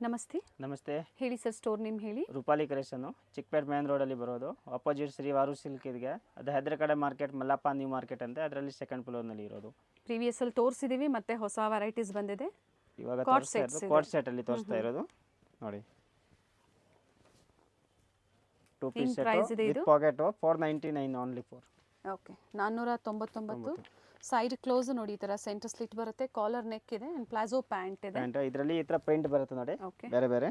ನಮಸ್ತೆ. ನಮಸ್ತೆ. ಹೇಳಿ ಸರ್, ಸ್ಟೋರ್ ನೇಮ್ ಹೇಳಿ. ರೂಪಾಲಿ ಕಲೆಕ್ಷನ್ನು ಚಿಕ್ಕಪೇಟೆ ಮೇನ್ ರೋಡಲ್ಲಿ ಬರೋದು. ಅಪೋಸಿಟ್ ಶ್ರೀ ವಾರು ಸಿಲ್ಕ್ ಇದೆ. ಅದು ಹೆದ್ರಕಡೆ ಮಾರ್ಕೆಟ್, ಮಲ್ಲಪ್ಪ ನ್ಯೂ ಮಾರ್ಕೆಟ್ ಅಂತ, ಅದರಲ್ಲಿ ಸೆಕೆಂಡ್ ಫ್ಲೋರ್ನಲ್ಲಿ ಇರೋದು. ಪ್ರೀವಿಯಸ್ ಅಲ್ಲಿ ತೋರಿಸಿದೀವಿ, ಮತ್ತೆ ಹೊಸ ವೆರೈಟೀಸ್ ಬಂದಿದೆ. ಇವಾಗ Court sets ಇದೆ. ಕೋಟ್ ಸೆಟ್ ಅಲ್ಲಿ ತೋರಿಸ್ತಾ ಇರೋದು ನೋಡಿ. 2 ಏನ್ ಪೀಸ್ price ಸೆಟ್ ಇದೆ ವಿತ್ ಇದು? Pocket 499 only for. Okay, 499. Side close ನೋಡಿ, ಈ ತರ ಸೆಂಟರ್ ಸ್ಲಿಟ್ ಬರುತ್ತೆ, ಕಾಲರ್ ನೆಕ್ ಇದೆ ಅಂಡ್ ಪ್ಲಾಜೋ ಪ್ಯಾಂಟ್ ಇದೆ. ಪ್ಯಾಂಟ್ ಇದರಲ್ಲಿ ಈ ತರ ಪ್ರಿಂಟ್ ಬರುತ್ತೆ ನೋಡಿ, ಓಕೆ, ಬೇರೆ ಬೇರೆ.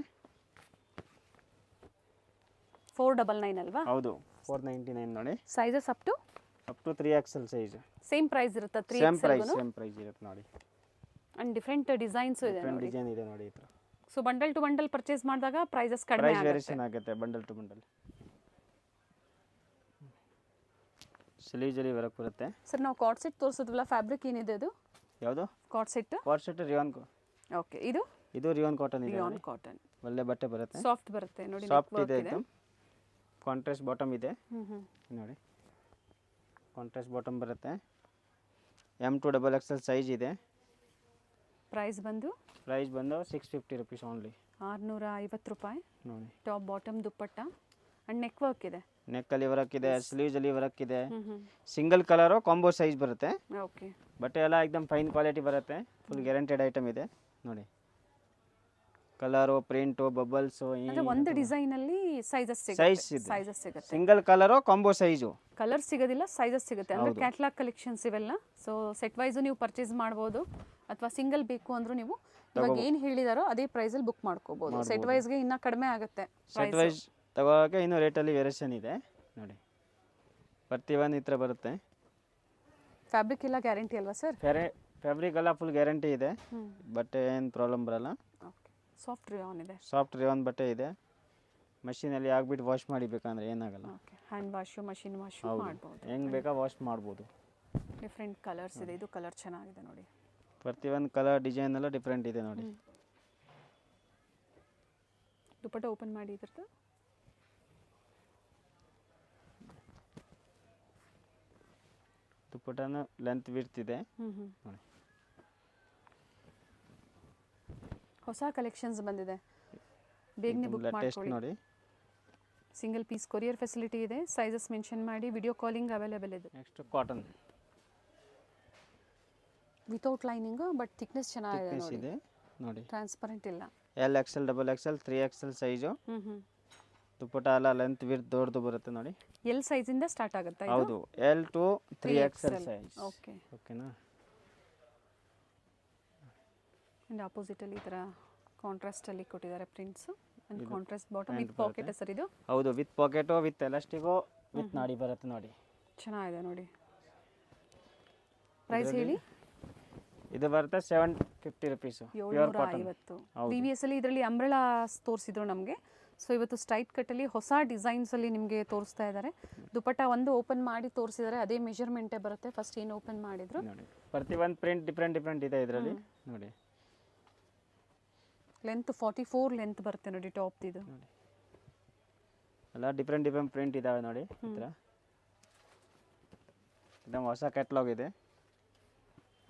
499 ಅಲ್ವಾ? ಹೌದು, 499 ನೋಡಿ. Sizes up to 3XL size. Same price ಇರುತ್ತೆ. ಸೇಮ್ 3XL ಪ್ರೈಸ್ ಇರುತ್ತೆ ನೋಡಿ. ಅಂಡ್ ಡಿಫರೆಂಟ್ ಡಿಸೈನ್ಸ್ ಇದೆ ಡಿಫರೆಂಟ್ ನೋಡಿ. ಡಿಸೈನ್ ಇದೆ ನೋಡಿ ಈ ತರ. So bundle to bundle purchase ಮಾಡಿದಾಗ ಪ್ರೈಸಸ್ ಕಡಿಮೆ ಪ್ರೈಸ್ ಆಗುತ್ತೆ. ವೇರಿಯೇಷನ್ ಆಗುತ್ತೆ ಬಂಡಲ್ ಟು ಬಂಡಲ್. ಸ್ಲೀವ್ಸ್ ಅಲ್ಲಿ ವರ್ಕ್ ಬರುತ್ತೆ. ಸರ್, ನಾವು ಕಾರ್ಡ್ ಸೆಟ್ ತೋರಿಸಿದ್ವಲ್ಲ, ಫ್ಯಾಬ್ರಿಕ್ ಏನಿದೆ ಅದು? ಯಾವುದು? Co-ord set. Co-ord set rayon. Okay, ಇದು ರಿಯಾನ್ ಕಾಟನ್ ಇದೆ. ರಿಯಾನ್ ಕಾಟನ್, ಒಳ್ಳೆ ಬಟ್ಟೆ ಬರುತ್ತೆ, ಸಾಫ್ಟ್ ಬರುತ್ತೆ ನೋಡಿ. ಸಾಫ್ಟ್ ಇದೆ एकदम. ಕಾಂಟ್ರಾಸ್ಟ್ ಬಾಟಮ್ ಇದೆ ನೋಡಿ. ಕಾಂಟ್ರಾಸ್ಟ್ ಬಾಟಮ್ ಬರುತ್ತೆ. M2XXL ಸೈಜ್ ಇದೆ. ಪ್ರೈಸ್ ಬಂದು 650 ರುಪೀಸ್ ಓನ್ಲಿ. 650 ರೂಪಾಯಿ ನೋಡಿ. Top bottom dupatta and neck work ಇದೆ. ನೆಕ್ ಅಲ್ಲಿ ವರ್ಕ್ ಇದೆ, ಸ್ಲೀವ್ಸ್ ಅಲ್ಲಿ ವರ್ಕ್ ಇದೆ. ಸಿಂಗಲ್ ಕಲರ್ ಕಾಂಬೋ ಸೈಜ್ ಬರುತ್ತೆ. ಓಕೆ, ಬಟ್ಟೆ ಎಲ್ಲ एकदम ಫೈನ್ ಕ್ವಾಲಿಟಿ ಬರುತ್ತೆ. ಫುಲ್ ಗ್ಯಾರಂಟೆಡ್ ಐಟಮ್ ಇದೆ ನೋಡಿ. ಕಲರು, ಪ್ರಿಂಟು, ಬಬಲ್ಸ್, ಅಂದ್ರೆ ಒಂದು ಡಿಸೈನ್ ಅಲ್ಲಿ ಸೈಜಸ್ ಸೈಜ್ ಸಿಗುತ್ತೆ. Single colour combo size. Colour ಸಿಗೋದಿಲ್ಲ, ಸೈಜಸ್ ಸಿಗುತ್ತೆ. ಅಂದ್ರೆ ಕ್ಯಾಟ್ಲಾಗ್ ಕಲೆಕ್ಷನ್ಸ್ ಇವೆಲ್ಲ. ಸೊ ಸೆಟ್ ವೈಸ್ ನೀವು ಪರ್ಚೇಸ್ ಮಾಡ್ಬೋದು, ಅಥವಾ ಸಿಂಗಲ್ ಬೇಕು ಅಂದ್ರೂ ನೀವು ಇವಾಗ ಏನು ಹೇಳಿದಾರೋ ಅದೇ ಪ್ರೈಸ್ ಅಲ್ಲಿ ಬುಕ್ ಮಾಡ್ಕೋಬಹುದು. ಸೆಟ್ ವೈಸ್ಗೆ ಇನ್ನ ಕಡಿಮೆ ಆಗುತ್ತೆ. ಸೆಟ್ ವೈಸ್ ತಗೋಕೆ ಇನ್ನೂ ರೇಟಲ್ಲಿ ವೇರಿಯೇಷನ್ ಇದೆ ನೋಡಿ. ಪ್ರತಿಯೊಂದು ಈ ಥರ ಬರುತ್ತೆ. ಫ್ಯಾಬ್ರಿಕ್ ಎಲ್ಲ ಗ್ಯಾರಂಟಿ ಅಲ್ವಾ ಸರ್? ಫ್ಯಾಬ್ರಿಕ್ ಎಲ್ಲ ಫುಲ್ ಗ್ಯಾರಂಟಿ ಇದೆ. ಬಟ್ಟೆ ಏನು ಪ್ರಾಬ್ಲಮ್ ಬರಲ್ಲ. ಓಕೆ, ಸಾಫ್ಟ್ ರಿಯಾನ್ ಇದೆ. ಸಾಫ್ಟ್ ರಿಯಾನ್ ಬಟ್ಟೆ ಇದೆ. ಮಷೀನಲ್ಲಿ ಹಾಕ್ಬಿಟ್ಟು ವಾಶ್ ಮಾಡಿಬೇಕಂದ್ರೆ ಏನಾಗಲ್ಲ. Okay, hand wash, machine wash ಮಾಡ್ಬೋದು. ಹೆಂಗೆ ಬೇಕಾ ವಾಶ್ ಮಾಡ್ಬೋದು. ಡಿಫ್ರೆಂಟ್ ಕಲರ್ಸ್ ಇದೆ. ಇದು ಕಲರ್ ಚೆನ್ನಾಗಿದೆ ನೋಡಿ. ಪ್ರತಿಯೊಂದು ಕಲರ್ ಡಿಸೈನ್ ಎಲ್ಲ ಡಿಫ್ರೆಂಟ್ ಇದೆ ನೋಡಿ. ದುಪ್ಪಟ್ಟ ಓಪನ್ ಮಾಡಿ ಇದ್ರದ್ದು. ದುಪ್ಪಟ್ಟನ ಲೆಂತ್ ವಿಡ್ತ್ ಇದೆ ನೋಡಿ. ಹೊಸ ಕಲೆಕ್ಷನ್ಸ್ ಬಂದಿದೆ, ಬೇಗನೆ ಬುಕ್ ಮಾಡ್ಕೊಳ್ಳಿ ನೋಡಿ. ಸಿಂಗಲ್ ಪೀಸ್ ಕೊರಿಯರ್ ಫೆಸಿಲಿಟಿ ಇದೆ. ಸೈಜಸ್ ಮೆನ್ಷನ್ ಮಾಡಿ, ವಿಡಿಯೋ ಕಾಲಿಂಗ್ ಅವೈಲೇಬಲ್ ಇದೆ. Next cotton without lining, but thickness ಚೆನ್ನಾಗಿದೆ ಇದೆ ನೋಡಿ. ಟ್ರಾನ್ಸ್ಪರೆಂಟ್ ಇಲ್ಲ. LXL, XXL, 3XL size. ದುಪ್ಪಟ್ಟ ಎಲ್ಲ ಲೆಂತ್ ವಿಡ್ತ್ ದೊಡ್ಡದು ಬರುತ್ತೆ ನೋಡಿ. ಎಲ್ ಸೈಜ್ ಇಂದ ಸ್ಟಾರ್ಟ್ ಆಗುತ್ತೆ. ಹೌದು, L to 3XL size. Okay, ಓಕೆನಾ. ಅಂಡ್ ಆಪೋಸಿಟ್ ಅಲ್ಲಿ ಈ ತರ ಕಾಂಟ್ರಾಸ್ಟ್ ಅಲ್ಲಿ ಕೊಟ್ಟಿದ್ದಾರೆ prints and contrast bottom with packet sir ಇದು. ಹೌದು, with packet, with elastic, with ನಾಡಿ ಬರುತ್ತೆ ನೋಡಿ. ಚೆನ್ನಾಗಿದೆ ನೋಡಿ. ಪ್ರೈಸ್ ಹೇಳಿ. ಇದು ಬರುತ್ತೆ 750 ರುಪೀಸ್. 750. ಪ್ರೀವಿಯಸ್ ಅಲ್ಲಿ ಇದರಲ್ಲಿ ಅಂಬ್ರೆಲಾ ತೋರಿಸಿದ್ರು ನಮಗೆ. ಸೊ ಇವತ್ತು ಸ್ಟ್ರೈಟ್ ಕಟ್ ಅಲ್ಲಿ ಹೊಸ ಡಿಸೈನ್ಸ್ ಅಲ್ಲಿ ನಿಮಗೆ ತೋರಿಸ್ತಾ ಇದ್ದಾರೆ. ದುಪ್ಪಟ್ಟ ಒಂದು ಓಪನ್ ಮಾಡಿ ತೋರಿಸಿದ್ದಾರೆ, ಅದೇ ಮೆಜರ್ಮೆಂಟೇ ಬರುತ್ತೆ. ಫಸ್ಟ್ ಏನು ಓಪನ್ ಮಾಡಿದ್ರು ನೋಡಿ. ಪ್ರತಿಯೊಂದು ಪ್ರಿಂಟ್ ಡಿಫ್ರೆಂಟ್ ಇದೆ ಇದರಲ್ಲಿ ನೋಡಿ. ಲೆಂತ್ 44 ಲೆಂತ್ ಬರುತ್ತೆ ನೋಡಿ ಟಾಪ್ ಇದು. ಎಲ್ಲ ಡಿಫ್ರೆಂಟ್ ಪ್ರಿಂಟ್ ಇದಾವೆ ನೋಡಿ. ಈ ಥರ एकदम ಹೊಸ ಕ್ಯಾಟಲಾಗ್ ಇದೆ,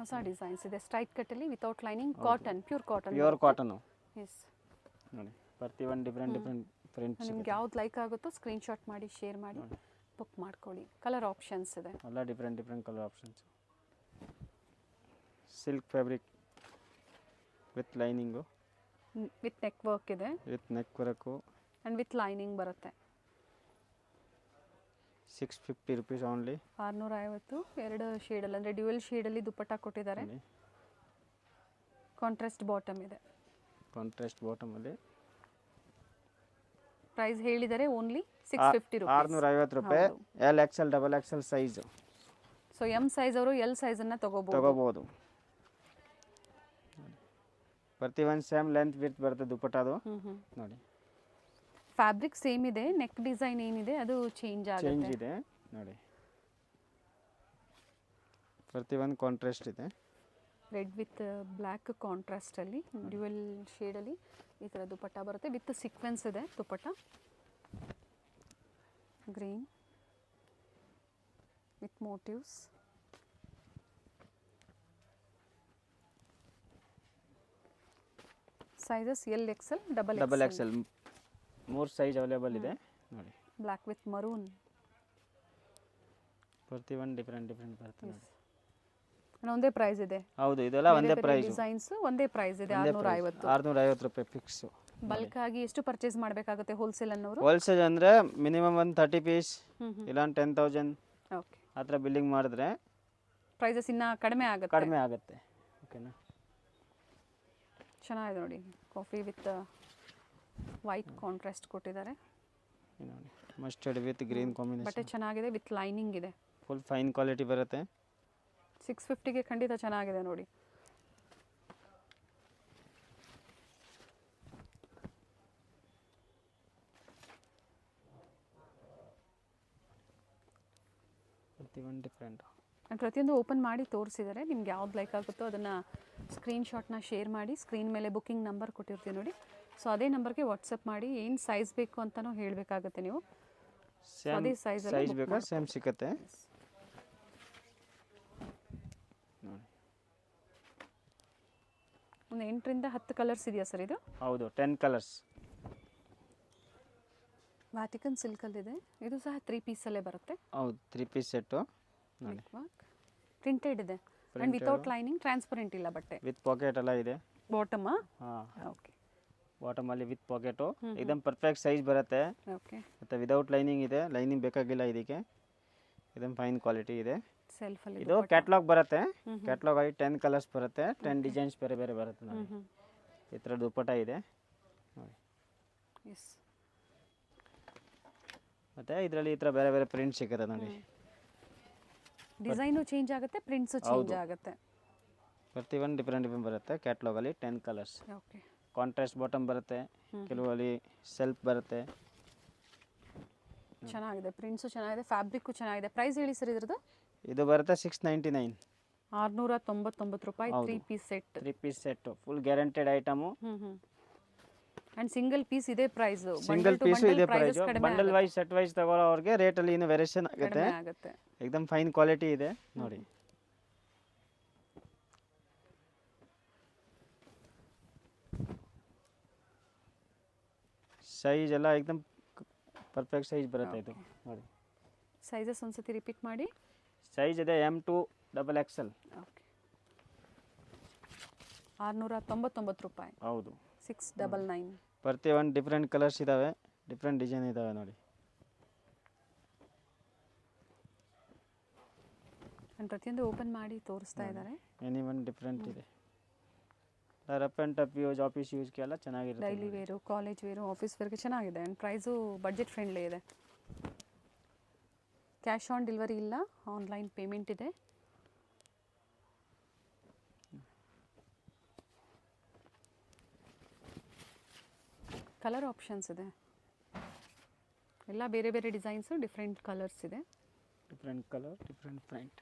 ಹೊಸ ಡಿಸೈನ್ಸ್ ಇದೆ. ಸ್ಟ್ರೈಟ್ ಕಟ್ ಅಲ್ಲಿ without lining, cotton, pure cotton ಎಸ್ ನೋಡಿ. ಪ್ರತಿಯೊಂದು ಡಿಫ್ರೆಂಟ್ ಪ್ರಿಂಟ್ಸ್. ನಿಮ್ಗೆ ಯಾವ್ದು ಲೈಕ್ ಆಗುತ್ತೋ ಸ್ಕ್ರೀನ್ ಶಾಟ್ ಮಾಡಿ, ಶೇರ್ ಮಾಡಿ, ಬುಕ್ ಮಾಡ್ಕೊಳ್ಳಿ. ಕಲರ್ ಆಪ್ಷನ್ಸ್ ಇದೆ, ಎಲ್ಲ different colour options. Silk fabric with lining, with neck work ಇದೆ. With neck work and with lining ಬರುತ್ತೆ. 650 ರುಪೀಸ್ ಓನ್ಲಿ. 650. ಎರಡು ಶೇಡಲ್ಲಿ ಅಂದರೆ ಡ್ಯುಯಲ್ ಶೇಡಲ್ಲಿ ದುಪ್ಪಟ್ಟ ಕೊಟ್ಟಿದ್ದಾರೆ. ಕಾಂಟ್ರಾಸ್ಟ್ ಬಾಟಮ್ ಇದೆ. ಕಾಂಟ್ರಾಸ್ಟ್ ಬಾಟಮಲ್ಲಿ ಪ್ರೈಸ್ ಹೇಳಿದರೆ ಓನ್ಲಿ 650 ರೂಪೀಸ್. 650 ರೂಪಾಯಿ. LXL, XXL size. So M size ಅವರು ಎಲ್ ಸೈಜನ್ನು ತಗೋಬಹುದು. ಪ್ರತಿಯೊಂದು ಸೇಮ್ ಲೆಂತ್ ವಿಡ್ತ್ ಬರುತ್ತೆ ದುಪ್ಪಟ್ಟದು ನೋಡಿ. ಫ್ಯಾಬ್ರಿಕ್ ಸೇಮ್ ಇದೆ, ನೆಕ್ ಡಿಸೈನ್ ಏನಿದೆ ಅದು ಚೇಂಜ್ ಇದೆ ನೋಡಿ. ಪ್ರತಿಯೊಂದು ಕಾಂಟ್ರಾಸ್ಟ್ ಇದೆ. ರೆಡ್ ವಿತ್ ಬ್ಲ್ಯಾಕ್ ಕಾಂಟ್ರಾಸ್ಟ್ ಅಲ್ಲಿ ಡ್ಯುಯಲ್ ಶೇಡ್ ಅಲ್ಲಿ ಈ ತರ ದುಪ್ಪಟ್ಟ ಬರುತ್ತೆ. ವಿತ್ ಸೀಕ್ವೆನ್ಸ್ ಇದೆ dupatta. Green with motifs. Sizes L XL double double XL 3 size available ಇದೆ ನೋಡಿ. Black with maroon. ಪ್ರತಿಯೊಂದು ಡಿಫ್ರೆಂಟ್ ಬರುತ್ತೆ ನೋಡಿ. ಒಂದೇ ಪ್ರೈಸ್ ಇದೆ. ಹೌದು, ಇದೆಲ್ಲ ಒಂದೇ ಪ್ರೈಸ್. ಡಿಸೈನ್ಸ್ ಒಂದೇ ಪ್ರೈಸ್ ಇದೆ 650. 650 ರೂಪಾಯಿ ಫಿಕ್ಸ್. ಬಲ್ಕ್ ಆಗಿ ಎಷ್ಟು ಪರ್ಚೇಸ್ ಮಾಡಬೇಕಾಗುತ್ತೆ ಹೋಲ್ಸೇಲ್ ಅನ್ನೋರು? ಹೋಲ್ಸೇಲ್ ಅಂದರೆ ಮಿನಿಮಮ್ ಒಂದು 30 ಪೀಸ್ ಇಲ್ಲ 10,000 ಓಕೆ. ಆ ಥರ ಬಿಲ್ಲಿಂಗ್ ಮಾಡಿದ್ರೆ ಪ್ರೈಸಸ್ ಇನ್ನ ಕಡಿಮೆ ಆಗುತ್ತೆ. ಓಕೆನಾ? ಚೆನ್ನಾಗಿದೆ ನೋಡಿ, ಕಾಫಿ ವಿತ್ ವೈಟ್ ಕಾಂಟ್ರಾಸ್ಟ್ ಕೊಟ್ಟಿದ್ದಾರೆ. ನೋಡಿ, ಮಸ್ಟರ್ಡ್ ವಿತ್ ಗ್ರೀನ್ ಕಾಂಬಿನೇಷನ್. ಬಟ್ಟೆ ಚೆನ್ನಾಗಿದೆ, ವಿತ್ ಲೈನಿಂಗ್ ಇದೆ. ಫುಲ್ ಫೈನ್ ಕ್ವಾಲಿಟಿ ಬರುತ್ತೆ. 650ಗೆ ಖಂಡಿತ ಚೆನ್ನಾಗಿದೆ ನೋಡಿ. ಪ್ರತಿಯೊಂದು ಓಪನ್ ಮಾಡಿ ತೋರಿಸಿದ್ದಾರೆ. ನಿಮ್ಗೆ ಯಾವ್ದು ಲೈಕ್ ಆಗುತ್ತೋ ಅದನ್ನು ಸ್ಕ್ರೀನ್ಶಾಟ್ನ ಶೇರ್ ಮಾಡಿ. ಸ್ಕ್ರೀನ್ ಮೇಲೆ ಬುಕ್ಕಿಂಗ್ ನಂಬರ್ ಕೊಟ್ಟಿರ್ತೀವಿ ನೋಡಿ, ಸೊ ಅದೇ ನಂಬರ್ಗೆ ವಾಟ್ಸಪ್ ಮಾಡಿ ಏನು ಸೈಜ್ ಬೇಕು ಅಂತಲೂ ಹೇಳಬೇಕಾಗುತ್ತೆ ನೀವು. ಅದೇ ಸೈಜ್ ಬೇಕಾ ಸೇಮ್ ಸಿಗುತ್ತೆ. ಒಂದು 8ರಿಂದ 10 ಕಲರ್ಸ್ ಇದೆಯಾ ಸರ್ ಇದು? ಹೌದು, 10 ಕಲರ್ಸ್. ವ್ಯಾಟಿಕನ್ ಸಿಲ್ಕಲ್ಲಿದೆ. ಇದು ಸಹ 3 ಪೀಸಲ್ಲೇ ಬರುತ್ತೆ. ಹೌದು, 3 ಪೀಸ್ ಸೆಟ್ಟು ನೋಡಿ. ಪ್ರಿಂಟೆಡ್ ಇದೆ ಆ್ಯಂಡ್ ವಿತೌಟ್ ಲೈನಿಂಗ್, ಟ್ರಾನ್ಸ್ಪರೆಂಟ್ ಇಲ್ಲ ಬಟ್ಟೆ. ವಿತ್ ಪಾಕೆಟ್ ಎಲ್ಲ ಇದೆ. Bottom okay. ಬಾಟಮಲ್ಲಿ ವಿತ್ ಪಾಕೆಟು ಇದನ್ನು ಪರ್ಫೆಕ್ಟ್ ಸೈಜ್ ಬರುತ್ತೆ. ಓಕೆ. ಮತ್ತು ವಿದೌಟ್ ಲೈನಿಂಗ್ ಇದೆ. ಲೈನಿಂಗ್ ಬೇಕಾಗಿಲ್ಲ ಇದಕ್ಕೆ. ಇದನ್ನು ಫೈನ್ ಕ್ವಾಲಿಟಿ ಇದೆ. ಸೆಲ್ಫಲ್ಲಿ ಇದು ಕ್ಯಾಟ್ಲಾಗ್ ಬರುತ್ತೆ. ಕ್ಯಾಟ್ಲಾಗ್ ಆಗಿ 10 ಕಲರ್ಸ್ ಬರುತ್ತೆ. 10 ಡಿಸೈನ್ಸ್ ಬೇರೆ ಬೇರೆ ಬರುತ್ತೆ ನೋಡಿ. ಈ ಥರ ದುಪ್ಪಟ ಇದೆ ನೋಡಿ. ಎಸ್. ಮತ್ತು ಇದರಲ್ಲಿ ಈ ಥರ ಬೇರೆ ಬೇರೆ ಪ್ರಿಂಟ್ ಸಿಗುತ್ತೆ ನೋಡಿ. ಡಿಸೈನು ಚೇಂಜ್ ಆಗುತ್ತೆ, ಪ್ರಿಂಟ್ಸು ಚೇಂಜ್ ಆಗುತ್ತೆ. ಪ್ರತಿಯೊಂದು ಡಿಫ್ರೆಂಟ್ ಬರುತ್ತೆ. ಕ್ಯಾಟ್ಲಾಗಲ್ಲಿ 10 ಕಲರ್ಸ್. ಓಕೆ. ಕಾಂಟ್ರಾಸ್ಟ್ ಬಾಟಮ್ ಬರುತ್ತೆ, ಕೆಲವಲ್ಲಿ ಸೆಲ್ಫ್ ಬರುತ್ತೆ. ಚೆನ್ನಾಗಿದೆ, ಪ್ರಿಂಟ್ಸು ಚೆನ್ನಾಗಿದೆ, ಫ್ಯಾಬ್ರಿಕ್ಕು ಚೆನ್ನಾಗಿದೆ. ಪ್ರೈಸ್ ಹೇಳಿ ಸರ್ ಇದ್ರದ್ದು? ಇದು ಬರುತ್ತೆ 699. 699 ರೂಪಾಯಿ 3 piece set. 3 piece set full guaranteed item. And single piece ಇದೆ ಪ್ರೈಸ್. ಸಿಂಗಲ್ ಪೀಸ್ ಇದೆ price. Bundle wise set wise ತಗೊಳ್ಳೋ ಅವ್ರಿಗೆ ರೇಟಲ್ಲಿ ಇನ್ನೂ ವೇರಿಯೇಷನ್ ಆಗುತ್ತೆ. एकदम ಫೈನ್ ಕ್ವಾಲಿಟಿ ಇದೆ ನೋಡಿ. ಸೈಜ್ ಎಲ್ಲ एकदम ಪರ್ಫೆಕ್ಟ್ ಸೈಜ್ ಬರುತ್ತೆ ಇದು ನೋಡಿ. ಸೈಜಸ್ ಒಂದ್ಸತಿ ರಿಪೀಟ್ ಮಾಡಿ. ಸೈಜ್ ಇದೆ M to XXL. ಓಕೆ. 699 ರೂಪಾಯಿ. ಹೌದು. 699. ಪ್ರತಿಯೊಂದು ಡಿಫ್ರೆಂಟ್ ಕಲರ್ಸ್ ಇದಾವೆ, ಡಿಫ್ರೆಂಟ್ ಡಿಸೈನ್ ಇದಾವೆ ನೋಡಿ. ಪ್ರತಿಯೊಂದು ಓಪನ್ ಮಾಡಿ ತೋರಿಸ್ತಾ ಇದ್ದಾರೆ. ಎನಿ ಒನ್ ಡಿಫ್ರೆಂಟ್ ಇದೆ. Rough and tough use, office ಯೂಸ್ಗೆಲ್ಲ ಚೆನ್ನಾಗಿರುತ್ತೆ. Daily wear, college wear, office ವೇರ್ಗೆ ಚೆನ್ನಾಗಿದೆ. ಆ್ಯಂಡ್ ಪ್ರೈಸು ಬಡ್ಜೆಟ್ ಫ್ರೆಂಡ್ಲಿ ಇದೆ. ಕ್ಯಾಶ್ ಆನ್ ಡೆಲಿವರಿ ಇಲ್ಲ, ಆನ್ಲೈನ್ ಪೇಮೆಂಟ್ ಇದೆ. ಕಲರ್ ಆಪ್ಷನ್ಸ್ ಇದೆ. ಎಲ್ಲ ಬೇರೆ ಬೇರೆ ಡಿಸೈನ್ಸು, ಡಿಫ್ರೆಂಟ್ ಕಲರ್ಸ್ ಇದೆ. Different colour, different print.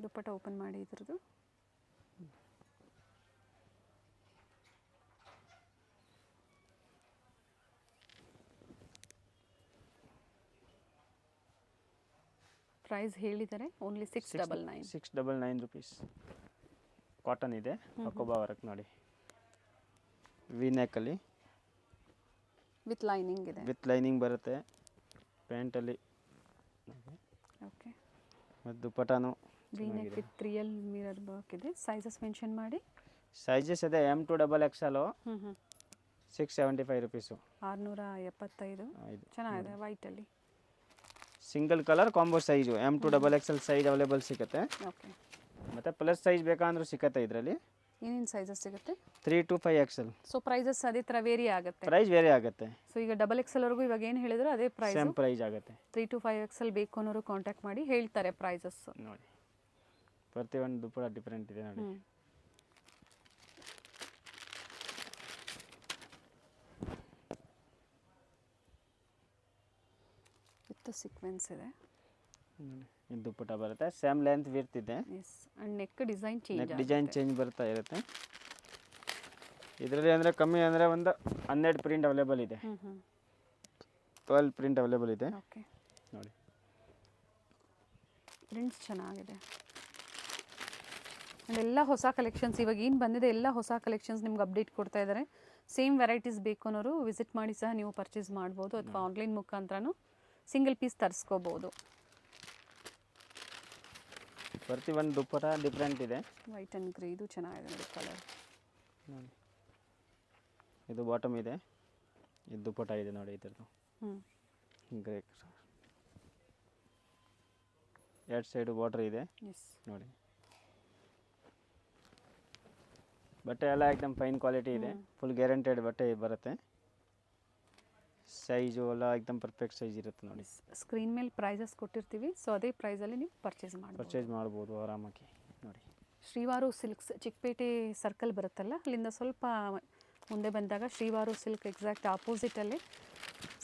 Dupatta open ಮಾಡಿ ಇದ್ರದ್ದು. ಪ್ರೈಸ್ ಹೇಳಿದ್ದಾರೆ ಓನ್ಲಿ 699. 699 rupees. ಕಾಟನ್ ಇದೆ, ಅಕೋಬಾ ವರ್ಕ್ ನೋಡಿ. ವಿ ನೆಕ್ಕಲ್ಲಿ ವಿತ್ ಲೈನಿಂಗ್ ಇದೆ. ವಿತ್ ಲೈನಿಂಗ್ ಬರುತ್ತೆ ಪ್ಯಾಂಟಲ್ಲಿ. ಓಕೆ. ಮತ್ತು ದುಪ್ಪಟಾನು V neck with real mirror work ಇದೆ. ಸೈಜಸ್ ಮೆನ್ಷನ್ ಮಾಡಿ. ಸೈಜಸ್ ಇದೆ M to XXL. 675 rupees. 675. ಚೆನ್ನಾಗಿದೆ ವೈಟಲ್ಲಿ. Single colour combo size M to XXL size available ಸಿಗುತ್ತೆ. ಓಕೆ. ಮತ್ತು ಪ್ಲಸ್ ಸೈಜ್ ಬೇಕಂದ್ರೂ ಸಿಗುತ್ತೆ ಇದರಲ್ಲಿ. ಏನೇನು ಸೈಜಸ್ ಸಿಗುತ್ತೆ? 3 to 5XL. ಸೊ ಪ್ರೈಸಸ್ ಅದೇ ಥರ ವೇರಿ ಆಗುತ್ತೆ. ಪ್ರೈಸ್ ವೇರಿ ಆಗುತ್ತೆ. ಸೊ ಈಗ XXL ವರೆಗೂ ಇವಾಗ ಏನು ಹೇಳಿದ್ರು ಅದೇ ಪ್ರೈಸ್. ಸೇಮ್ ಪ್ರೈಸ್ ಆಗುತ್ತೆ. 3 to 5XL ಬೇಕು ಅನ್ನೋರು ಕಾಂಟ್ಯಾಕ್ಟ್ ಮಾಡಿ ಹೇಳ್ತಾರೆ ಪ್ರೈಸಸ್ ನೋಡಿ. ಪ್ರತಿಯೊಂದು ದುಪ್ಪಟ ಡಿಫ್ರೆಂಟ್ ಇದೆ ನೋಡಿ. ವಿತ್ ಸೀಕ್ವೆನ್ಸ್ ಇದೆ. ಇದು ದುಪ್ಪಟ ಬರುತ್ತೆ, ಸೇಮ್ ಲೆಂತ್ ವಿಡ್ತ್ ಇದೆ. Yes. And neck design change neck design change ಬರ್ತಾ ಇರುತ್ತೆ. ಇದರಲ್ಲಿ ಅಂದರೆ ಕಮ್ಮಿ ಅಂದರೆ ಒಂದು 12 ಪ್ರಿಂಟ್ ಅವೈಲೇಬಲ್ ಇದೆ. 12 ಪ್ರಿಂಟ್ ಅವೈಲೇಬಲ್ ಇದೆ. ಓಕೆ. ನೋಡಿ ಪ್ರಿಂಟ್ಸ್ ಚೆನ್ನಾಗಿದೆ. ಎಲ್ಲ ಹೊಸ ಕಲೆಕ್ಷನ್ಸ್ ಇವಾಗ ಏನು ಬಂದಿದೆ ಎಲ್ಲ ಹೊಸ ಕಲೆಕ್ಷನ್ಸ್ ನಿಮ್ಗೆ ಅಪ್ಡೇಟ್ ಕೊಡ್ತಾ ಇದ್ದಾರೆ. ಸೇಮ್ ವೆರೈಟೀಸ್ ಬೇಕು ಅನ್ನೋರು ವಿಸಿಟ್ ಮಾಡಿ ಸಹ ನೀವು ಪರ್ಚೇಸ್ ಮಾಡ್ಬೋದು, ಅಥವಾ ಆನ್ಲೈನ್ ಮುಖಾಂತರನೂ ಸಿಂಗಲ್ ಪೀಸ್ ತರಿಸ್ಕೋಬೋದು. ಪ್ರತಿ ಒಂದು ದುಪ್ಪಟ ಡಿಫ್ರೆಂಟ್ ಇದೆ. ವೈಟ್ ಆ್ಯಂಡ್ ಗ್ರೇ ಇದು ಚೆನ್ನಾಗಿದೆ ನೋಡಿ ಕಲರ್. ಇದು ಬಾಟಮ್ ಇದೆ, ಇದು ದುಪ್ಪಟ ಇದೆ ನೋಡಿ ಇದ್ರದ್ದು ಗ್ರೇ. ಎರಡು ಸೈಡು ಬಾರ್ಡರ್ ಇದೆ ಎಸ್ ನೋಡಿ. ಬಟ್ಟೆ ಎಲ್ಲ ಎಕ್ದಮ್ ಫೈನ್ ಕ್ವಾಲಿಟಿ ಇದೆ, ಫುಲ್ ಗ್ಯಾರಂಟೆಡ್ ಬಟ್ಟೆ ಬರುತ್ತೆ. ಸೈಜು ಎಲ್ಲ ಎಕ್ದಮ್ ಪರ್ಫೆಕ್ಟ್ ಸೈಜ್ ಇರುತ್ತೆ ನೋಡಿ. ಸ್ಕ್ರೀನ್ ಮೇಲೆ ಪ್ರೈಸಸ್ ಕೊಟ್ಟಿರ್ತೀವಿ, ಸೊ ಅದೇ ಪ್ರೈಸಲ್ಲಿ ನೀವು ಪರ್ಚೇಸ್ ಮಾಡ್ಬೋದು ಆರಾಮಾಗಿ ನೋಡಿ. ಶ್ರೀವಾರು ಸಿಲ್ಕ್ಸ್ ಚಿಕ್ಕಪೇಟೆ ಸರ್ಕಲ್ ಬರುತ್ತಲ್ಲ, ಅಲ್ಲಿಂದ ಸ್ವಲ್ಪ ಮುಂದೆ ಬಂದಾಗ ಶ್ರೀವಾರು ಸಿಲ್ಕ್ ಎಕ್ಸಾಕ್ಟ್ ಆಪೋಸಿಟಲ್ಲಿ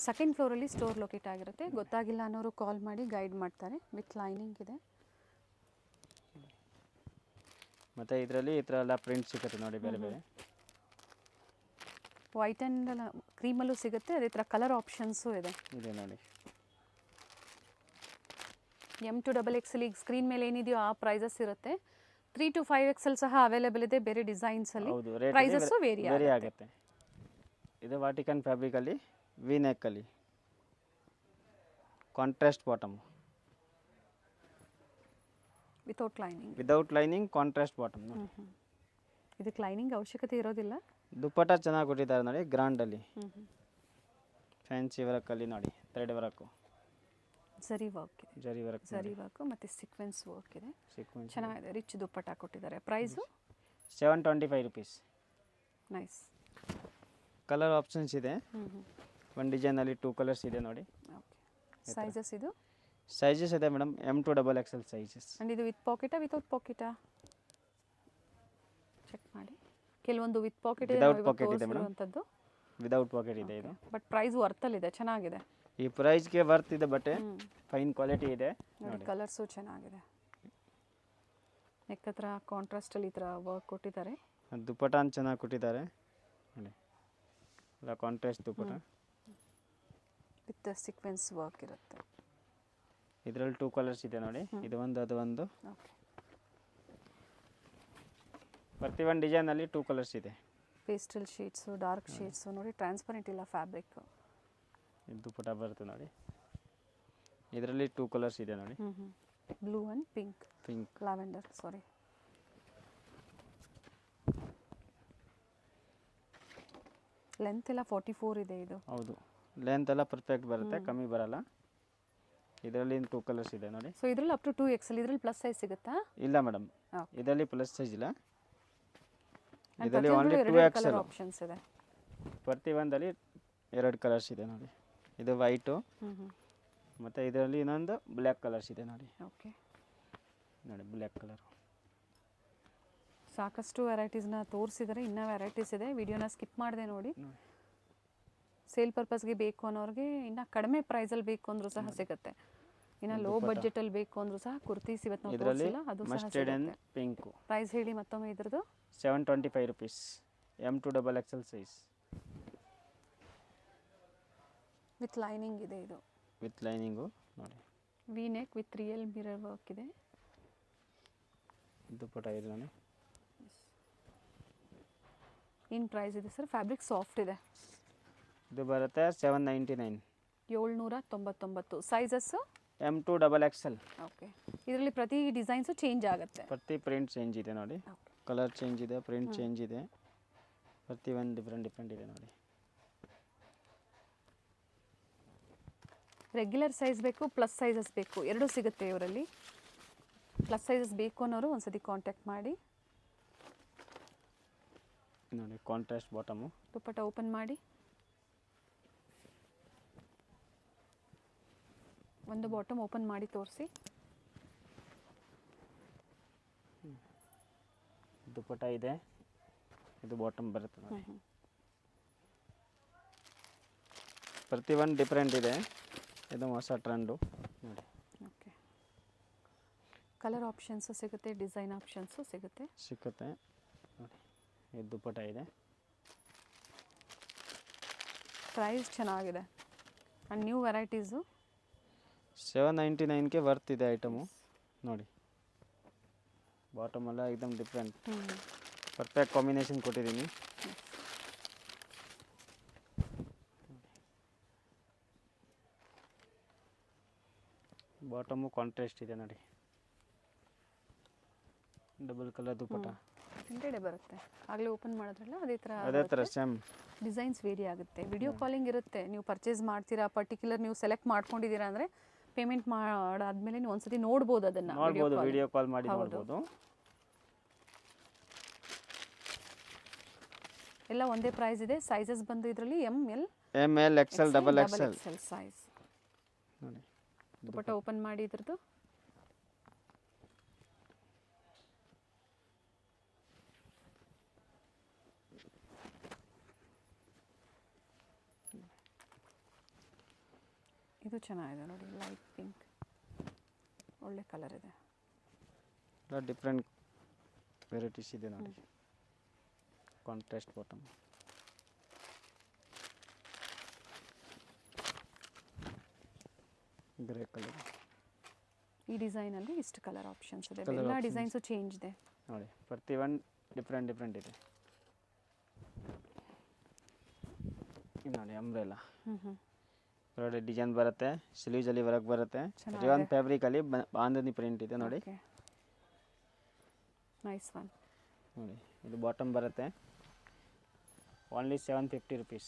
ಸೆಕೆಂಡ್ ಫ್ಲೋರಲ್ಲಿ ಸ್ಟೋರ್ ಲೊಕೇಟ್ ಆಗಿರುತ್ತೆ. ಗೊತ್ತಾಗಿಲ್ಲ ಅನ್ನೋರು ಕಾಲ್ ಮಾಡಿ ಗೈಡ್ ಮಾಡ್ತಾರೆ. ವಿತ್ ಲೈನಿಂಗ್ ಇದೆ. ಮತ್ತು ಇದರಲ್ಲಿ ಈ ಥರ ಎಲ್ಲ ಪ್ರಿಂಟ್ ಸಿಗುತ್ತೆ ನೋಡಿ, ಬೇರೆ ಬೇರೆ ವೈಟ್ ಆ್ಯಂಡ್ ಕ್ರೀಮಲ್ಲೂ ಸಿಗುತ್ತೆ, ಅದೇ ಥರ ಕಲರ್ ಆಪ್ಷನ್ಸು ಇದೆ ನೋಡಿ. M2XXL ಈಗ ಸ್ಕ್ರೀನ್ ಮೇಲೆ ಏನಿದೆಯೋ ಆ ಪ್ರೈಸಸ್ ಇರುತ್ತೆ. 3 to 5XL ಸಹ ಅವೈಲೇಬಲ್ ಇದೆ ಬೇರೆ ಡಿಸೈನ್ಸಲ್ಲಿ. ಪ್ರೈಸಸ್ಸು ವೇರಿ ಆಗುತ್ತೆ. ಇದು ವಾಟಿಕನ್ ಫ್ಯಾಬ್ರಿಕಲ್ಲಿ ವಿ ನೆಕ್ಕಲ್ಲಿ contrast bottom, without lining contrast bottom. ಇದಕ್ಕೆ ಲೈನಿಂಗ್ ಅವಶ್ಯಕತೆ ಇರೋದಿಲ್ಲ. ದುಪ್ಪಟ ಚೆನ್ನಾಗಿ ಕೊಟ್ಟಿದ್ದಾರೆ ನೋಡಿ, ಗ್ರ್ಯಾಂಡಲ್ಲಿ ಫ್ಯಾನ್ಸಿ ವರ್ಕಲ್ಲಿ ನೋಡಿ, ಥ್ರೆಡ್ ವರ್ಕು, ಜರಿ ವರ್ಕ್ ಇದೆ, ಜರಿ ವರ್ಕು ಮತ್ತು ಸೀಕ್ವೆನ್ಸ್ ವರ್ಕ್ ಇದೆ. ಚೆನ್ನಾಗಿದೆ, ರಿಚ್ ದುಪ್ಪಟ ಕೊಟ್ಟಿದ್ದಾರೆ. Price 725 rupees. Nice. Colour options ಇದೆ, ಒಂದು ಡಿಸೈನಲ್ಲಿ 2 ಕಲರ್ಸ್ ಇದೆ ನೋಡಿ. ಸೈಜಸ್ ಇದು ಸೈಜಸ್ ಇದೆ ಮೇಡಮ್, M2XXL ಸೈಜಸ್. ಆ್ಯಂಡ್ ಇದು ವಿತ್ ಪಾಕೆಟಾ ವಿತೌಟ್ ಪಾಕೆಟಾ ಚೆಕ್ ಮಾಡಿ. ಕೆಲವೊಂದು ವಿತ್ ಪಾಕೆಟ್ ಇದೆ, ವಿತೌಟ್ ಪಾಕೆಟ್ ಇದೆ ಮೇಡಮ್, ಅಂತದ್ದು ವಿತೌಟ್ ಪಾಕೆಟ್ ಇದೆ ಇದು. ಬಟ್ ಪ್ರೈಸ್ ವರ್ತಲ್ಲಿದೆ, ಚೆನ್ನಾಗಿದೆ. ಈ ಪ್ರೈಸ್ಗೆ ವರ್ತ್ ಇದೆ ಬಟ್ಟೆ, ಫೈನ್ ಕ್ವಾಲಿಟಿ ಇದೆ ನೋಡಿ. ಕಲರ್ಸು ಚೆನ್ನಾಗಿದೆ. ನೆಕ್ ಹತ್ರ ಕಾಂಟ್ರಾಸ್ಟಲ್ಲಿ ಈ ಥರ ವರ್ಕ್ ಕೊಟ್ಟಿದ್ದಾರೆ. ದುಪ್ಪಟ ಚೆನ್ನಾಗಿ ಕೊಟ್ಟಿದ್ದಾರೆ ನೋಡಿ, ಎಲ್ಲ contrast dupatta with sequence work ಇರುತ್ತೆ. ಇದರಲ್ಲಿ 2 ಕಲರ್ಸ್ ಇದೆ ನೋಡಿ, ಇದು ಒಂದು ಅದು ಒಂದು. ಪ್ರತಿ ಒಂದು ಡಿಸೈನಲ್ಲಿ 2 ಕಲರ್ಸ್ ಇದೆ. ಪೇಸ್ಟಲ್ ಶೇಡ್ಸು, ಡಾರ್ಕ್ ಶೇಡ್ಸು ನೋಡಿ, ಟ್ರಾನ್ಸ್ಪರೆಂಟ್ ಇಲ್ಲ ಫ್ಯಾಬ್ರಿಕ್. ಇದು ದುಪ್ಪಟ ಬರುತ್ತೆ ನೋಡಿ, ಇದರಲ್ಲಿ 2 ಕಲರ್ಸ್ ಇದೆ ನೋಡಿ. Blue and pink lavender sorry. Length ಎಲ್ಲ 44 ಇದೆ ಇದು. ಹೌದು, ಲೆಂತ್ ಎಲ್ಲ ಪರ್ಫೆಕ್ಟ್ ಬರುತ್ತೆ, ಕಮ್ಮಿ ಬರಲ್ಲ. ಇದರಲ್ಲಿ 2 ಕಲರ್ಸ್ ಇದೆ ನೋಡಿ. ಸೊ ಇದರಲ್ಲಿ ಅಪ್ ಟು 2XL, ಇದರಲ್ಲಿ ಪ್ಲಸ್ ಸೈಜ್ ಸಿಗುತ್ತಾ? ಇಲ್ಲ ಮೇಡಮ್, ಇದರಲ್ಲಿ ಪ್ಲಸ್ ಸೈಜ್ ಇಲ್ಲ, ಇದರಲ್ಲಿ ಓನ್ಲಿ 2XL ಆಪ್ಷನ್ಸ್ ಇದೆ. ಪ್ರತಿ ಒಂದಲ್ಲಿ 2 ಕಲರ್ಸ್ ಇದೆ ನೋಡಿ. ಇದು ವೈಟು ಮತ್ತು ಇದರಲ್ಲಿ ಇನ್ನೊಂದು ಬ್ಲ್ಯಾಕ್ ಕಲರ್ಸ್ ಇದೆ ನೋಡಿ. ಓಕೆ ನೋಡಿ, ಬ್ಲ್ಯಾಕ್ ಕಲರ್. ಸಾಕಷ್ಟು ವೆರೈಟೀಸ್ನ ತೋರಿಸಿದರೆ, ಇನ್ನೂ ವೆರೈಟೀಸ್ ಇದೆ, ವಿಡಿಯೋನ ಸ್ಕಿಪ್ ಮಾಡಿದೆ ನೋಡಿ. ಸೇಲ್ ಪರ್ಪಸ್ಗೆ ಬೇಕು ಅನ್ನೋರಿಗೆ ಇನ್ನು ಕಡಿಮೆ ಪ್ರೈಸಲ್ಲಿ ಬೇಕು ಅಂದರೂ ಸಹ ಸಿಗುತ್ತೆ. ಇನ್ನು ಲೋ ಬಡ್ಜೆಟಲ್ಲಿ ಬೇಕು ಅಂದರೂ ಸಹ ಕುರ್ತೀಸ್ ಇವತ್ತು ನಾವು ತೋರಿಸಿಲ್ಲ, ಅದು ಸಹ ಸಿಗುತ್ತೆ. ಪಿಂಕು ಪ್ರೈಸ್ ಹೇಳಿ ಮತ್ತೊಮ್ಮೆ ಇದ್ರದ್ದು. 725 rupees, M2XXL size. With lining ಇದೆ ಇದು. ವಿತ್ ಲೈನಿಂಗು ನೋಡಿ. V neck with real mirror work ಇದೆ. ದುಪ್ಪಟ ಇದೆ ನೋಡಿ. ಏನು ಪ್ರೈಸ್ ಇದೆ ಸರ್? ಫ್ಯಾಬ್ರಿಕ್ ಸಾಫ್ಟ್ ಇದೆ. ಇದು ಬರುತ್ತೆ 799. 799. Sizes M2XXL. ಓಕೆ. ಇದರಲ್ಲಿ ಪ್ರತಿ ಡಿಸೈನ್ಸು ಚೇಂಜ್ ಆಗುತ್ತೆ, ಪ್ರತಿ ಪ್ರಿಂಟ್ ಚೇಂಜ್ ಇದೆ ನೋಡಿ. ಕಲರ್ ಚೇಂಜ್ ಇದೆ, ಪ್ರಿಂಟ್ ಚೇಂಜ್ ಇದೆ, ಪ್ರತಿ ಒಂದು ಡಿಫ್ರೆಂಟ್ ಇದೆ ನೋಡಿ. ರೆಗ್ಯುಲರ್ ಸೈಜ್ ಬೇಕು, ಪ್ಲಸ್ ಸೈಜಸ್ ಬೇಕು, ಎರಡೂ ಸಿಗುತ್ತೆ ಇವರಲ್ಲಿ. ಪ್ಲಸ್ ಸೈಜಸ್ ಬೇಕು ಅನ್ನೋರು ಒಂದ್ಸತಿ ಕಾಂಟ್ಯಾಕ್ಟ್ ಮಾಡಿ ನೋಡಿ. ಕಾಂಟ್ರಾಸ್ಟ್ ಬಾಟಮು, ದುಪ್ಪಟ್ಟ ಓಪನ್ ಮಾಡಿ. ಒಂದು ಬಾಟಮ್ ಓಪನ್ ಮಾಡಿ ತೋರಿಸಿ. ದುಪ್ಪಟ್ಟ ಇದೆ, ಇದು ಬಾಟಮ್ ಬರುತ್ತೆ ನೋಡಿ. ಪ್ರತಿ ಒಂದು ಡಿಫ್ರೆಂಟ್ ಇದೆ, ಇದು ಹೊಸ ಟ್ರೆಂಡು ನೋಡಿ. ಓಕೆ. ಕಲರ್ ಆಪ್ಷನ್ಸು ಸಿಗುತ್ತೆ, ಡಿಸೈನ್ ಆಪ್ಷನ್ಸು ಸಿಗುತ್ತೆ ನೋಡಿ. ಇದು ದುಪ್ಪಟ್ಟ ಇದೆ. ಪ್ರೈಸ್ ಚೆನ್ನಾಗಿದೆ ಆ್ಯಂಡ್ ನ್ಯೂ ವೆರೈಟೀಸು. 799ಗೆ ವರ್ತ್ ಇದೆ ಐಟಮು ನೋಡಿ. ಬಾಟಮ್ ಎಲ್ಲ एकदम ಡಿಫ್ರೆಂಟ್ ಹ್ಞೂ ಪರ್ಫೆಕ್ಟ್ ಕಾಂಬಿನೇಷನ್ ಕೊಟ್ಟಿದ್ದೀನಿ. ಬಾಟಮು ಕಾಂಟ್ರಾಸ್ಟ್ ಇದೆ ನೋಡಿ, ಡಬಲ್ ಕಲರ್ ದುಪ್ಪಟ್ಟ. ಹಿಂದೆಡೆ ಬರುತ್ತೆ, ಆಗಲೇ ಓಪನ್ ಮಾಡಿದ್ರಲ್ಲ ಅದೇ ಥರ ಸೇಮ್ ಡಿಸೈನ್ಸ್ ವೇರಿ ಆಗುತ್ತೆ. ವಿಡಿಯೋ ಕಾಲಿಂಗ್ ಇರುತ್ತೆ, ನೀವು ಪರ್ಚೇಸ್ ಮಾಡ್ತೀರಾ ಪರ್ಟಿಕ್ಯುಲರ್ ನೀವು ಸೆಲೆಕ್ಟ್ ಮಾಡ್ಕೊಂಡಿದ್ದೀರಾ ಅಂದರೆ ಪೇಮೆಂಟ್ ಮಾಡಾದ್ಮೇಲೆ ನೀವು ಒಂದ್ಸತಿ ನೋಡ್ಬೋದು ಅದನ್ನು, ನೋಡ್ಬೋದು, ವಿಡಿಯೋ ಕಾಲ್ ಮಾಡಿ ನೋಡ್ಬೋದು. ಎಲ್ಲ ಒಂದೇ ಪ್ರೈಸ್ ಇದೆ. ಸೈಜಸ್ ಬಂದು ಇದರಲ್ಲಿ ML XL double XL size. ನೋಡಿ ದುಪಟ್ಟ ಓಪನ್ ಮಾಡಿ ಇದ್ರದ್ದು ಇದು ಚೆನ್ನಾಗಿದೆ ನೋಡಿ, ಲೈಟ್ ಪಿಂಕ್, ಒಳ್ಳೆ ಕಲರ್ ಇದೆ. ಎಲ್ಲ ಡಿಫ್ರೆಂಟ್ ವೆರೈಟೀಸ್ ಇದೆ ನೋಡಿ. Contrast bottom, grey colour. ಈ ಡಿಸೈನಲ್ಲಿ ಇಷ್ಟು ಕಲರ್ ಆಪ್ಷನ್ಸ್ ಇದೆ, ಎಲ್ಲ ಡಿಸೈನ್ಸು ಚೇಂಜ್ ಇದೆ ನೋಡಿ. ಪ್ರತಿ ಒಂದು ಡಿಫ್ರೆಂಟ್ ಡಿಫ್ರೆಂಟ್ ಇದೆ. ಇದು ನೋಡಿ ಅಂಬ್ರೆಲಾ ನೋಡಿ, ಡಿಸೈನ್ ಬರುತ್ತೆ, ಸ್ಲೀವ್ಸಲ್ಲಿ ವರ್ಕ್ ಬರುತ್ತೆ. ರಿಯಾನ್ ಫ್ಯಾಬ್ರಿಕಲ್ಲಿ ಬಾಂಧನಿ ಪ್ರಿಂಟ್ ಇದೆ ನೋಡಿ. ನೈಸ್ ಒನ್ ನೋಡಿ. ಇದು ಬಾಟಮ್ ಬರುತ್ತೆ, ಓನ್ಲಿ 750 rupees.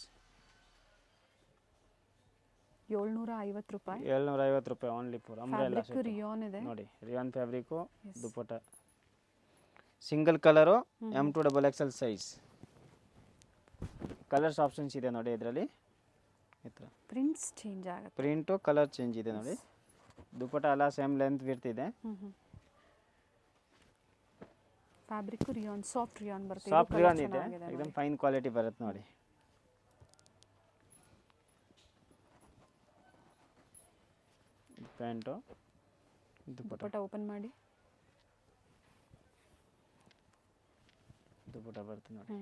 750 ರೂಪಾಯಿ. 750 ರೂಪಾಯಿ ಓನ್ಲಿ ಫಾರ್ ಅಂಬ್ರೆಲಾ. ರಿಯಾನ್ ಇದೆ ನೋಡಿ, rayon fabric dupatta. Single colour M2 double XL size. Colours options ಇದೆ ನೋಡಿ ಇದರಲ್ಲಿ. ಈ ಥರ ಪ್ರಿಂಟ್ಸ್ ಚೇಂಜ್ ಆಗುತ್ತೆ, ಪ್ರಿಂಟು ಕಲರ್ ಚೇಂಜ್ ಇದೆ ನೋಡಿ. ದುಪ್ಪಟ್ಟ ಎಲ್ಲ ಸೇಮ್ ಲೆಂತ್ ಬಿಡ್ತಿದೆ. ಫ್ಯಾಬ್ರಿಕ್ ರಿಯಾನ್, ಸಾಫ್ಟ್ ರಿಯಾನ್ ಬರುತ್ತೆ. ಸಾಫ್ಟ್ ರಿಯಾನ್ ಇದೆ, एकदम ಫೈನ್ ಕ್ವಾಲಿಟಿ ಬರುತ್ತೆ ನೋಡಿ. ಪ್ಯಾಂಟು ದುಪಟ್ಟ ಓಪನ್ ಮಾಡಿ ದುಪಟ್ಟ ಬರುತ್ತೆ ನೋಡಿ,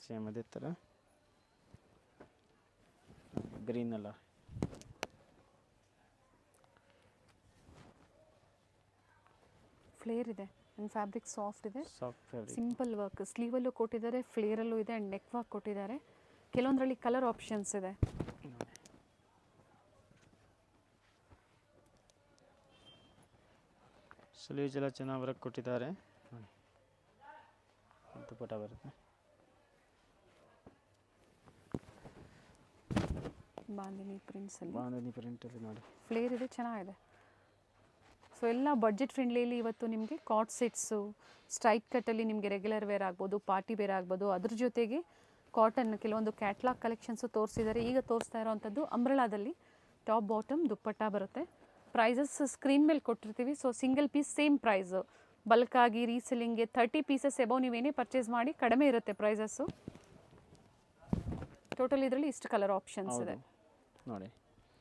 ಸೇಮ್ ಅದೇ ಥರ ಗ್ರೀನ್ ಅಲ್ಲ. ಫ್ಲೇರ್ ಇದೆ ಆ್ಯಂಡ್ ಫ್ಯಾಬ್ರಿಕ್ ಸಾಫ್ಟ್ ಇದೆ, ಸಾಫ್ಟ್ ಫ್ಯಾಬ್ರಿಕ್. ಸಿಂಪಲ್ ವರ್ಕ್, ಸ್ಲೀವಲ್ಲೂ ಕೊಟ್ಟಿದ್ದಾರೆ, ಫ್ಲೇರಲ್ಲೂ ಇದೆ ಆ್ಯಂಡ್ ನೆಕ್ ವರ್ಕ್ ಕೊಟ್ಟಿದ್ದಾರೆ. ಕೆಲವೊಂದರಲ್ಲಿ ಕಲರ್ ಆಪ್ಷನ್ಸ್ ಇದೆ. ಸ್ಲೀವ್ಸ್ ಎಲ್ಲ ಚೆನ್ನಾಗಿ ವರ್ಕ್ ಕೊಟ್ಟಿದ್ದಾರೆ. ದುಪ್ಪಟ್ಟ ಬರುತ್ತೆ, ಬಾಂದಿನಿ ಪ್ರಿಂಟ್ಸಲ್ಲಿ, ಬಾಂಧನಿ ಪ್ರಿಂಟಲ್ಲಿ ನೋಡಿ. ಫ್ಲೇರ್ ಇದೆ, ಚೆನ್ನಾಗಿದೆ. ಸೊ ಎಲ್ಲ ಬಡ್ಜೆಟ್ ಫ್ರೆಂಡ್ಲಿಯಲ್ಲಿ ಇವತ್ತು ನಿಮಗೆ ಕಾಟ್ ಸೆಟ್ಸು, ಸ್ಟ್ರೈಟ್ ಕಟ್ಟಲ್ಲಿ ನಿಮಗೆ ರೆಗ್ಯುಲರ್ ವೇರ್ ಆಗ್ಬೋದು, ಪಾರ್ಟಿ ವೇರ್ ಆಗ್ಬೋದು, ಅದ್ರ ಜೊತೆಗೆ ಕಾಟನ್ ಕೆಲವೊಂದು ಕ್ಯಾಟ್ಲಾಗ್ ಕಲೆಕ್ಷನ್ಸು ತೋರಿಸಿದ್ದಾರೆ. ಈಗ ತೋರಿಸ್ತಾ ಇರೋವಂಥದ್ದು ಅಂಬ್ರೆಲಾದಲ್ಲಿ ಟಾಪ್ ಬಾಟಮ್ ದುಪ್ಪಟ್ಟ ಬರುತ್ತೆ. ಪ್ರೈಸಸ್ ಸ್ಕ್ರೀನ್ ಮೇಲೆ ಕೊಟ್ಟಿರ್ತೀವಿ. So single piece same price, ಬಲ್ಕಾಗಿ ರೀಸೆಲ್ಲಿಂಗ್ಗೆ 30 ಪೀಸಸ್ ಎಬವ್ ನೀವೇನೇ ಪರ್ಚೇಸ್ ಮಾಡಿ ಕಡಿಮೆ ಇರುತ್ತೆ ಪ್ರೈಸಸ್ಸು. ಟೋಟಲ್ ಇದರಲ್ಲಿ ಇಷ್ಟು ಕಲರ್ ಆಪ್ಷನ್ಸ್ ಇದೆ ನೋಡಿ.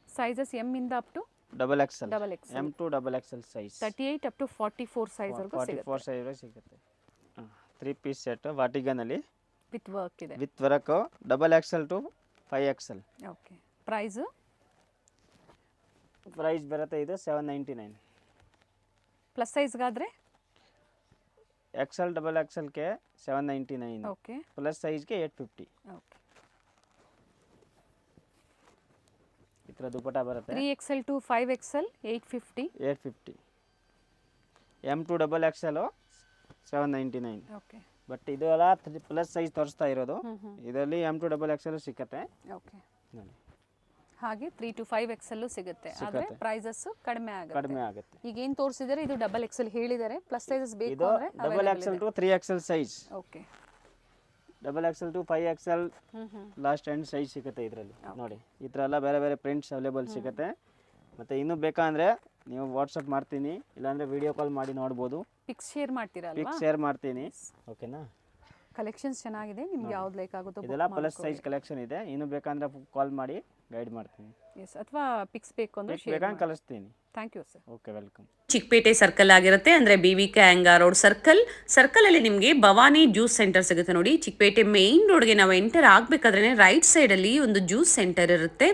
ಸೈಜಸ್ M ಇಂದ up to double XL, double XL, M2 double XL size, 38 up to 44 ಸೈಜ್ವರೆಗೂ 44 ಸೈಜ್ ಸಿಗುತ್ತೆ. 3 ಪೀಸ್ ಸೆಟ್ ವಾಟಿಗನಲ್ಲಿ ವಿತ್ ವರ್ಕ್ ಇದೆ, with work, double XL to 5XL. Okay. Price price ಬರುತ್ತೆ ಇದು 799. ಪ್ಲಸ್ ಸೈಜ್ಗಾದರೆ XL ಡಬಲ್ XLಗೆ 799, okay, plus ಸೈಜ್ಗೆ 850. Okay. ಈ ಥರ ದುಪ್ಪಟ್ಟ ಬರುತ್ತೆ. 3XL to 5XL 850. 850. M2 double XL 799. Okay, but ಇದು ಎಲ್ಲ ಪ್ಲಸ್ ಸೈಜ್ ತೋರಿಸ್ತಾ ಇರೋದು. ಇದರಲ್ಲಿ M2 ಡಬಲ್ XL ಸಿಕ್ಕತ್ತೆ ಓಕೆ. ನೋಡಿ. ಹಾಗೆ 3 ಟು 5XL ಸಿಗುತ್ತೆ, ಆದರೆ ಪ್ರೈಸಸ್ ಕಡಿಮೆ ಆಗುತ್ತೆ. ಈಗ ಏನು ತೋರಿಸಿದ್ದಾರೆ ಇದು ಡಬಲ್ XL ಹೇಳಿದ್ದಾರೆ, ಪ್ಲಸ್ ಸೈಜಸ್ ಬೇಕು ಇದು ಅಂದರೆ double XL to 3XL size, okay. Double XL to 5XL last end size ಸಿಗುತ್ತೆ ಇದರಲ್ಲಿ. ನೋಡಿ ಈ ಥರ ಎಲ್ಲ ಬೇರೆ ಬೇರೆ ಪ್ರಿಂಟ್ಸ್ ಅವೈಲೇಬಲ್ ಸಿಗುತ್ತೆ. ಮತ್ತು ಇನ್ನೂ ಬೇಕಂದರೆ ನೀವು ವಾಟ್ಸಪ್ ಮಾಡ್ತೀನಿ, ಇಲ್ಲಾಂದರೆ ವಿಡಿಯೋ ಕಾಲ್ ಮಾಡಿ ನೋಡ್ಬೋದು. ಪಿಕ್ಸ್ ಶೇರ್ ಮಾಡ್ತೀರಾ ಅಲ್ವಾ? ಪಿಕ್ಸ್ ಶೇರ್ ಮಾಡ್ತೀನಿ, ಓಕೆನಾ? ಕಲೆಕ್ಷನ್ಸ್ ಚೆನ್ನಾಗಿದೆ, ನಿಮ್ಗೆ ಯಾವ್ದು ಲೈಕ್ ಆಗುತ್ತೋ ಇದೆಲ್ಲ ಪ್ಲಸ್ ಸೈಜ್ ಕಲೆಕ್ಷನ್ ಇದೆ. ಇನ್ನೂ ಬೇಕಂದ್ರೆ ಕಾಲ್ ಮಾಡಿ ಗೈಡ್ ಮಾಡ್ತೀನಿ. ಎಸ್, ಅಥವಾ ಪಿಕ್ಸ್ ಬೇಕು ಅಂದರೆ ಬೇಕಂದ್ರೆ ಕಳಿಸ್ತೀನಿ. Thank you sir. Okay, welcome. Chickpet circle ಆಗಿರುತ್ತೆ, ಅಂದರೆ BVK ಅಯ್ಯಂಗಾರ್ ರೋಡ್ ಸರ್ಕಲಲ್ಲಿ ನಿಮಗೆ ಭವಾನಿ ಜ್ಯೂಸ್ ಸೆಂಟರ್ ಸಿಗುತ್ತೆ ನೋಡಿ. ಚಿಕ್ಕಪೇಟೆ ಮೇನ್ ರೋಡ್ಗೆ ನಾವು ಎಂಟರ್ ಆಗಬೇಕಾದ್ರೆ ರೈಟ್ ಸೈಡಲ್ಲಿ ಒಂದು ಜ್ಯೂಸ್ ಸೆಂಟರ್ ಇರುತ್ತೆ.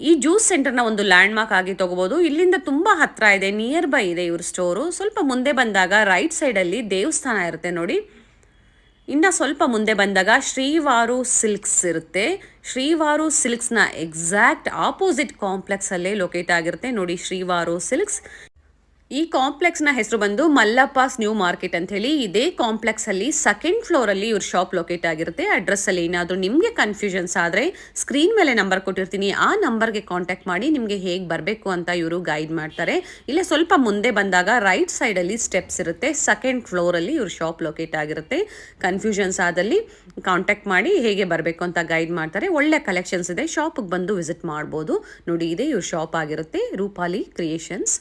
ಈ ಜ್ಯೂಸ್ ಸೆಂಟರ್ನ ಒಂದು ಲ್ಯಾಂಡ್ ಮಾರ್ಕ್ ಆಗಿ ತಗೋಬಹುದು. ಇಲ್ಲಿಂದ ತುಂಬಾ ಹತ್ರ ಇದೆ, ನಿಯರ್ ಬೈ ಇದೆ ಇವ್ರ ಸ್ಟೋರು. ಸ್ವಲ್ಪ ಮುಂದೆ ಬಂದಾಗ ರೈಟ್ ಸೈಡಲ್ಲಿ ದೇವಸ್ಥಾನ ಇರುತ್ತೆ ನೋಡಿ. ಇನ್ನು ಸ್ವಲ್ಪ ಮುಂದೆ ಬಂದಾಗ ಶ್ರೀವಾರು ಸಿಲ್ಕ್ಸ್ ಇರುತ್ತೆ. ಶ್ರೀವಾರು ಸಿಲ್ಕ್ಸ್ನ ಎಕ್ಸಾಕ್ಟ್ ಆಪೋಸಿಟ್ ಕಾಂಪ್ಲೆಕ್ಸಲ್ಲೇ ಲೊಕೇಟ್ ಆಗಿರುತ್ತೆ ನೋಡಿ ಶ್ರೀವಾರು ಸಿಲ್ಕ್ಸ್. ಈ ಕಾಂಪ್ಲೆಕ್ಸ್ನ ಹೆಸರು ಬಂದು ಮಲ್ಲಪ್ಪಾಸ್ ನ್ಯೂ ಮಾರ್ಕೆಟ್ ಅಂತ ಹೇಳಿ. ಇದೇ ಕಾಂಪ್ಲೆಕ್ಸಲ್ಲಿ ಸೆಕೆಂಡ್ ಫ್ಲೋರಲ್ಲಿ ಇವ್ರ ಶಾಪ್ ಲೊಕೇಟ್ ಆಗಿರುತ್ತೆ. ಅಡ್ರೆಸ್ಸಲ್ಲಿ ಏನಾದರೂ ನಿಮಗೆ ಕನ್ಫ್ಯೂಷನ್ಸ್ ಆದರೆ ಸ್ಕ್ರೀನ್ ಮೇಲೆ ನಂಬರ್ ಕೊಟ್ಟಿರ್ತೀನಿ, ಆ ನಂಬರ್ಗೆ ಕಾಂಟ್ಯಾಕ್ಟ್ ಮಾಡಿ ನಿಮಗೆ ಹೇಗೆ ಬರಬೇಕು ಅಂತ ಇವರು ಗೈಡ್ ಮಾಡ್ತಾರೆ. ಇಲ್ಲೇ ಸ್ವಲ್ಪ ಮುಂದೆ ಬಂದಾಗ ರೈಟ್ ಸೈಡಲ್ಲಿ ಸ್ಟೆಪ್ಸ್ ಇರುತ್ತೆ. ಸೆಕೆಂಡ್ ಫ್ಲೋರಲ್ಲಿ ಇವ್ರ ಶಾಪ್ ಲೊಕೇಟ್ ಆಗಿರುತ್ತೆ. ಕನ್ಫ್ಯೂಷನ್ಸ್ ಆದಲ್ಲಿ ಕಾಂಟ್ಯಾಕ್ಟ್ ಮಾಡಿ ಹೇಗೆ ಬರಬೇಕು ಅಂತ ಗೈಡ್ ಮಾಡ್ತಾರೆ. ಒಳ್ಳೆ ಕಲೆಕ್ಷನ್ಸ್ ಇದೆ, ಶಾಪಿಗೆ ಬಂದು ವಿಸಿಟ್ ಮಾಡ್ಬೋದು ನೋಡಿ. ಇದೇ ಇವ್ರ ಶಾಪ್ ಆಗಿರುತ್ತೆ, ರೂಪಾಲಿ ಕ್ರಿಯೇಷನ್ಸ್.